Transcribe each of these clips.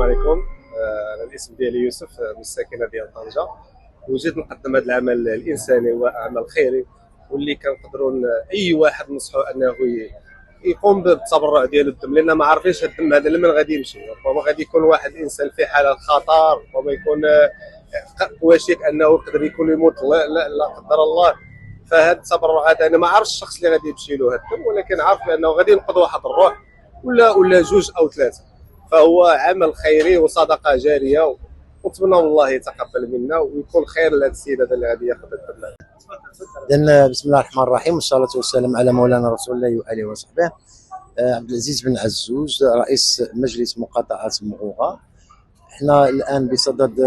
عليكم. انا الاسم ديالي يوسف، من الساكنه ديال طنجه، وجيت نقدم هذا العمل الانساني وعمل خيري، واللي كنقدروا اي واحد ننصحوا انه يقوم بالتبرع ديالو الدم، لان ما عارفينش الدم هذا لمن غادي يمشي. ربما غادي يكون واحد الانسان في حاله خطر، ربما يكون وشك انه يقدر يكون يموت، لا قدر الله. فهاد التبرع هذا انا ما عرفتش الشخص اللي غادي يمشي له هاد الدم، ولكن عارف بانه غادي ينقذ واحد الروح ولا جوج او ثلاثه. فهو عمل خيري وصدقه جاريه، ونتمنى من الله يتقبل منا ويكون خير لهذا السيد هذا اللي غادي ياخذ الدم. إذن بسم الله الرحمن الرحيم، والصلاة والسلام على مولانا رسول الله وآله وصحبه. عبد العزيز بن عزوز، رئيس مجلس مقاطعة مغوغا. احنا الآن بصدد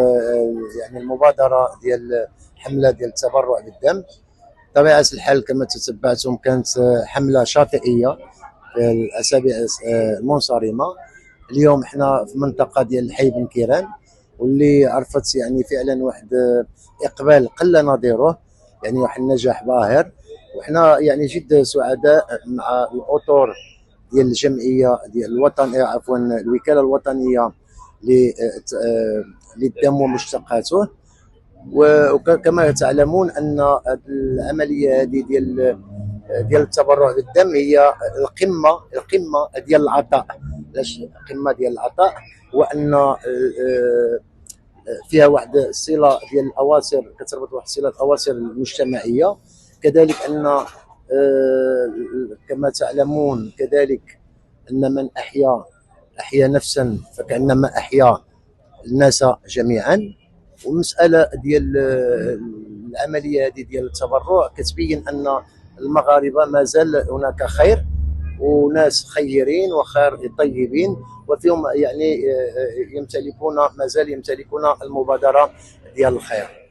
يعني المبادرة ديال حملة ديال التبرع بالدم. طبيعة الحال كما تتبعتم كانت حملة شاطئية في الأسابيع المنصرمة. اليوم احنا في منطقة ديال حي بن كيران، واللي عرفت يعني فعلا واحد إقبال قل نظيره، يعني واحد النجاح باهر. وحنا يعني جد سعداء مع الاطر ديال الجمعيه ديال الوطنيه، عفوا الوكاله الوطنيه للدم ومشتقاته. وكما تعلمون ان العمليه هذه ديال التبرع بالدم هي القمه ديال العطاء. علاش القمه ديال العطاء؟ وان فيها واحد الصله ديال الاواصر، كتربط واحد الصله الاواصر المجتمعيه. كذلك ان كما تعلمون كذلك ان من احيا نفسا فكانما احيا الناس جميعا. والمساله ديال العمليه هذه ديال التبرع كتبين ان المغاربه ما زال هناك خير وناس خيرين وخير طيبين، وفيهم يعني يمتلكون، ما زال يمتلكون المبادره ديال الخير.